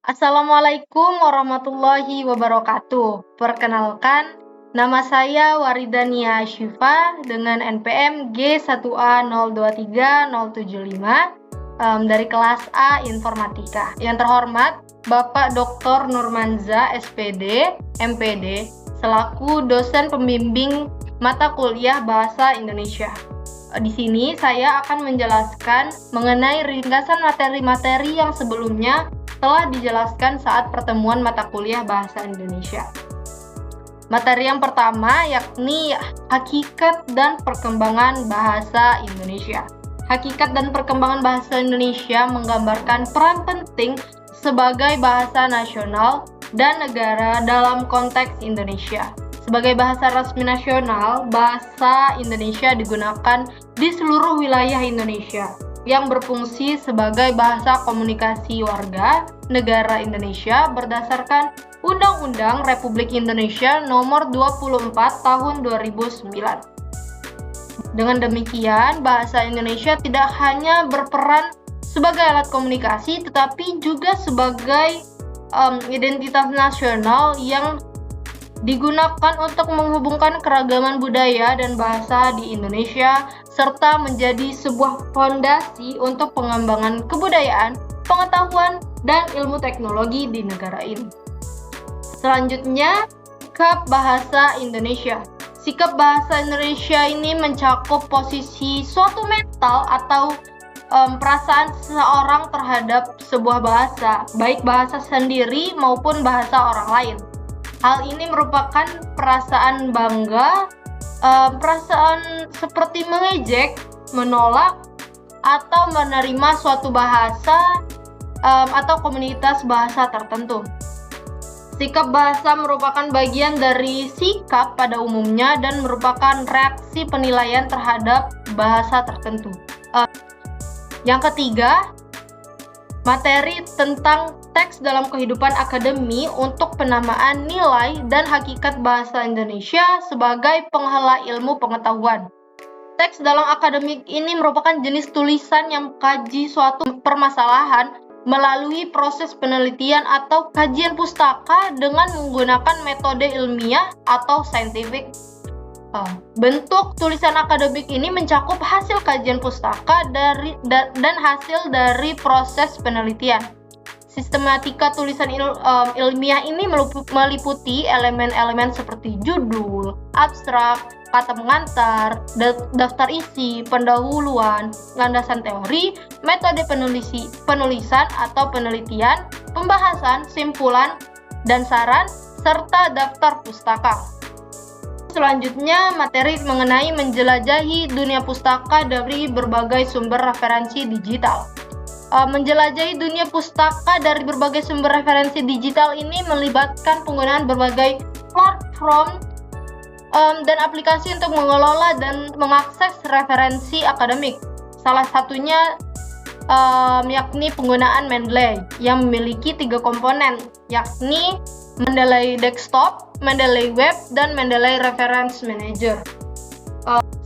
Assalamualaikum warahmatullahi wabarakatuh. Perkenalkan, nama saya Waridania Syifa dengan NPM G1A023075 dari kelas A Informatika. Yang terhormat, Bapak Dr. Nurmanza SPD, MPD, selaku dosen pembimbing mata kuliah Bahasa Indonesia. Di sini saya akan menjelaskan mengenai ringkasan materi-materi yang sebelumnya telah dijelaskan saat pertemuan mata kuliah Bahasa Indonesia. Materi yang pertama yakni Hakikat dan Perkembangan Bahasa Indonesia. Hakikat dan perkembangan bahasa Indonesia menggambarkan peran penting sebagai bahasa nasional dan negara dalam konteks Indonesia. Sebagai bahasa resmi nasional, bahasa Indonesia digunakan di seluruh wilayah Indonesia yang berfungsi sebagai bahasa komunikasi warga negara Indonesia berdasarkan Undang-Undang Republik Indonesia Nomor 24 Tahun 2009. Dengan demikian, bahasa Indonesia tidak hanya berperan sebagai alat komunikasi, tetapi juga sebagai identitas nasional yang digunakan untuk menghubungkan keragaman budaya dan bahasa di Indonesia, serta menjadi sebuah fondasi untuk pengembangan kebudayaan, pengetahuan, dan ilmu teknologi di negara ini. Selanjutnya, sikap bahasa Indonesia. Sikap bahasa Indonesia ini mencakup posisi suatu mental atau perasaan seseorang terhadap sebuah bahasa, baik bahasa sendiri maupun bahasa orang lain. Hal ini merupakan perasaan bangga, perasaan seperti mengejek, menolak, atau menerima suatu bahasa atau komunitas bahasa tertentu. Sikap bahasa merupakan bagian dari sikap pada umumnya dan merupakan reaksi penilaian terhadap bahasa tertentu. Yang ketiga, materi tentang teks dalam kehidupan akademi untuk penamaan nilai dan hakikat bahasa Indonesia sebagai penghala ilmu pengetahuan. Teks dalam akademik ini merupakan jenis tulisan yang mengkaji suatu permasalahan melalui proses penelitian atau kajian pustaka dengan menggunakan metode ilmiah atau scientific. Bentuk tulisan akademik ini mencakup hasil kajian pustaka dan hasil dari proses penelitian. Sistematika tulisan ilmiah ini meliputi elemen-elemen seperti judul, abstrak, kata pengantar, daftar isi, pendahuluan, landasan teori, metode penulisan atau penelitian, pembahasan, simpulan, dan saran, serta daftar pustaka. Selanjutnya, materi mengenai menjelajahi dunia pustaka dari berbagai sumber referensi digital. Menjelajahi dunia pustaka dari berbagai sumber referensi digital ini melibatkan penggunaan berbagai platform dan aplikasi untuk mengelola dan mengakses referensi akademik. Salah satunya yakni penggunaan Mendeley yang memiliki 3 komponen, yakni Mendeley Desktop, Mendeley Web, dan Mendeley Reference Manager.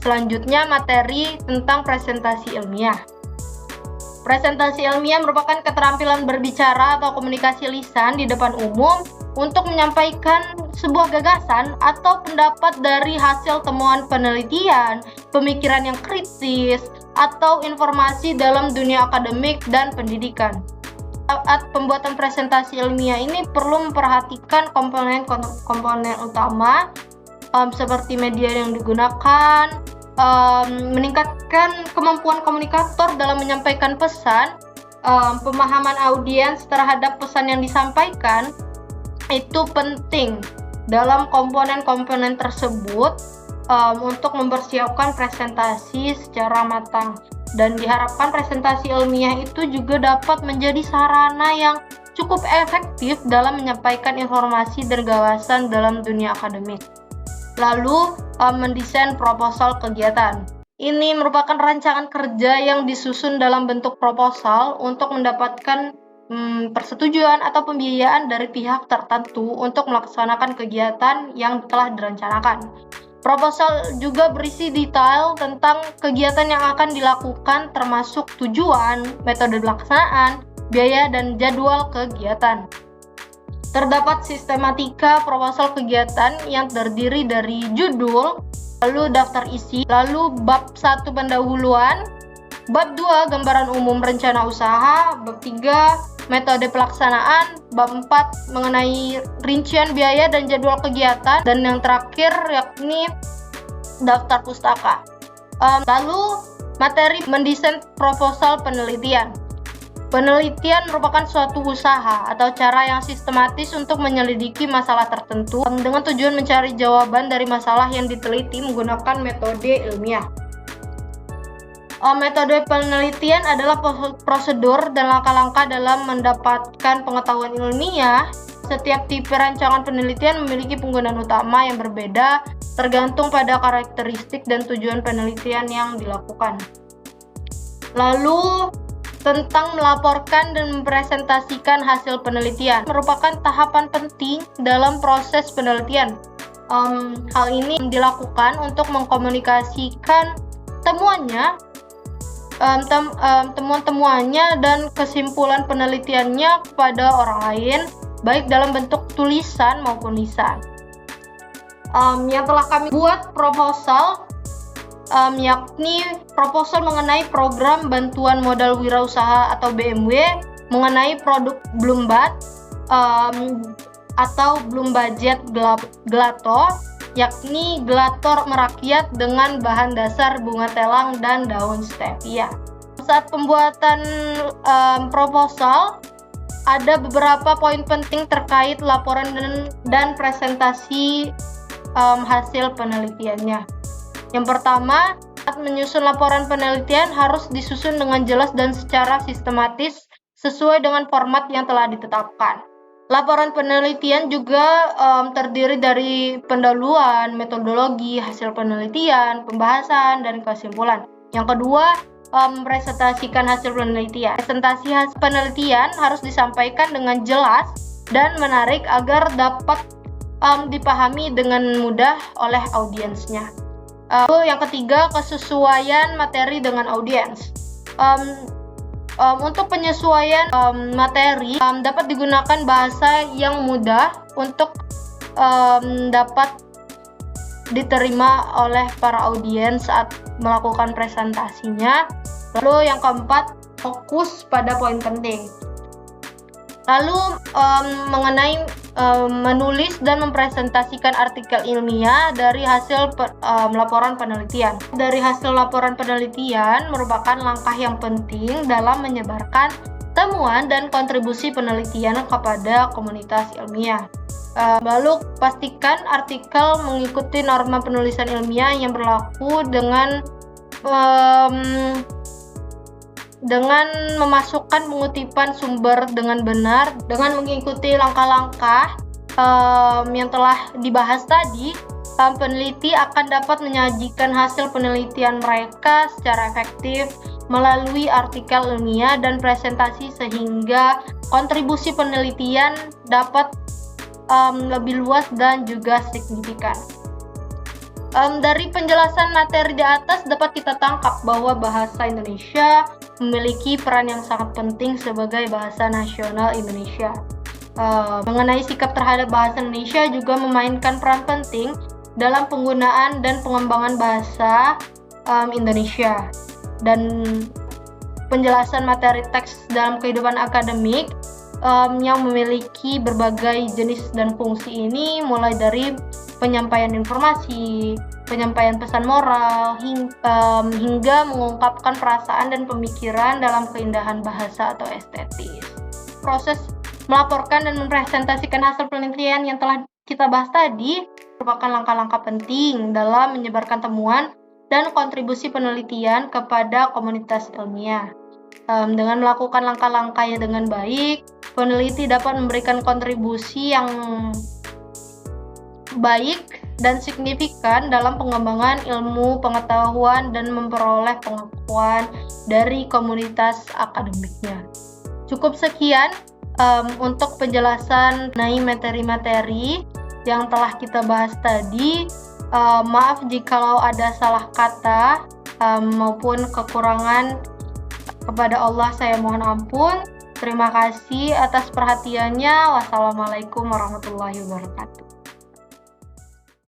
Selanjutnya, materi tentang presentasi ilmiah. Presentasi ilmiah merupakan keterampilan berbicara atau komunikasi lisan di depan umum untuk menyampaikan sebuah gagasan atau pendapat dari hasil temuan penelitian, pemikiran yang kritis, atau informasi dalam dunia akademik dan pendidikan. Saat pembuatan presentasi ilmiah ini perlu memperhatikan komponen utama seperti media yang digunakan, meningkatkan kemampuan komunikator dalam menyampaikan pesan, pemahaman audiens terhadap pesan yang disampaikan itu penting dalam komponen-komponen tersebut untuk mempersiapkan presentasi secara matang, dan diharapkan presentasi ilmiah itu juga dapat menjadi sarana yang cukup efektif dalam menyampaikan informasi dan gagasan dalam dunia akademik. Lalu, mendesain proposal kegiatan. Ini merupakan rancangan kerja yang disusun dalam bentuk proposal untuk mendapatkan persetujuan atau pembiayaan dari pihak tertentu untuk melaksanakan kegiatan yang telah direncanakan. Proposal juga berisi detail tentang kegiatan yang akan dilakukan, termasuk tujuan, metode pelaksanaan, biaya dan jadwal kegiatan. Terdapat sistematika proposal kegiatan yang terdiri dari judul, lalu daftar isi, lalu bab 1 pendahuluan, bab 2 gambaran umum rencana usaha, bab 3 metode pelaksanaan, bab 4 mengenai rincian biaya dan jadwal kegiatan, dan yang terakhir yakni daftar pustaka. Lalu materi mendesain proposal penelitian. Penelitian merupakan suatu usaha atau cara yang sistematis untuk menyelidiki masalah tertentu dengan tujuan mencari jawaban dari masalah yang diteliti menggunakan metode ilmiah. Metode penelitian adalah prosedur dan langkah-langkah dalam mendapatkan pengetahuan ilmiah. Setiap tipe rancangan penelitian memiliki penggunaan utama yang berbeda tergantung pada karakteristik dan tujuan penelitian yang dilakukan. Lalu, tentang melaporkan dan mempresentasikan hasil penelitian merupakan tahapan penting dalam proses penelitian. Hal ini dilakukan untuk mengkomunikasikan temuan-temuannya dan kesimpulan penelitiannya kepada orang lain, baik dalam bentuk tulisan maupun lisan. Yang telah kami buat proposal yakni proposal mengenai program bantuan modal wirausaha atau BMW mengenai produk Bloombat atau Bloom Budget Gelato, yakni gelator merakyat dengan bahan dasar bunga telang dan daun stevia. Saat pembuatan proposal ada beberapa poin penting terkait laporan dan presentasi hasil penelitiannya. Yang pertama, saat menyusun laporan penelitian harus disusun dengan jelas dan secara sistematis sesuai dengan format yang telah ditetapkan. Laporan penelitian juga terdiri dari pendahuluan, metodologi, hasil penelitian, pembahasan, dan kesimpulan. Yang kedua, mempresentasikan hasil penelitian. Presentasi hasil penelitian harus disampaikan dengan jelas dan menarik agar dapat dipahami dengan mudah oleh audiensnya. Yang ketiga, kesesuaian materi dengan audiens. Untuk penyesuaian materi dapat digunakan bahasa yang mudah untuk dapat diterima oleh para audiens saat melakukan presentasinya. Lalu yang keempat, fokus pada poin penting. Lalu mengenai menulis dan mempresentasikan artikel ilmiah dari hasil laporan penelitian. Dari hasil laporan penelitian merupakan langkah yang penting dalam menyebarkan temuan dan kontribusi penelitian kepada komunitas ilmiah. Lalu pastikan artikel mengikuti norma penulisan ilmiah yang berlaku dengan memasukkan pengutipan sumber dengan benar, dengan mengikuti langkah-langkah yang telah dibahas tadi, peneliti akan dapat menyajikan hasil penelitian mereka secara efektif melalui artikel ilmiah dan presentasi sehingga kontribusi penelitian dapat lebih luas dan juga signifikan. Dari penjelasan materi di atas dapat kita tangkap bahwa bahasa Indonesia memiliki peran yang sangat penting sebagai bahasa nasional Indonesia. Mengenai sikap terhadap bahasa Indonesia juga memainkan peran penting dalam penggunaan dan pengembangan bahasa Indonesia. Dan penjelasan materi teks dalam kehidupan akademik yang memiliki berbagai jenis dan fungsi ini, mulai dari penyampaian informasi, penyampaian pesan moral, hingga mengungkapkan perasaan dan pemikiran dalam keindahan bahasa atau estetis. Proses melaporkan dan mempresentasikan hasil penelitian yang telah kita bahas tadi merupakan langkah-langkah penting dalam menyebarkan temuan dan kontribusi penelitian kepada komunitas ilmiah. Dengan melakukan langkah-langkahnya dengan baik, peneliti dapat memberikan kontribusi yang baik dan signifikan dalam pengembangan ilmu pengetahuan dan memperoleh pengakuan dari komunitas akademiknya. Cukup sekian untuk penjelasan mengenai materi-materi yang telah kita bahas tadi. Maaf jikalau ada salah kata maupun kekurangan, kepada Allah saya mohon ampun. Terima kasih atas perhatiannya. Wassalamualaikum warahmatullahi wabarakatuh.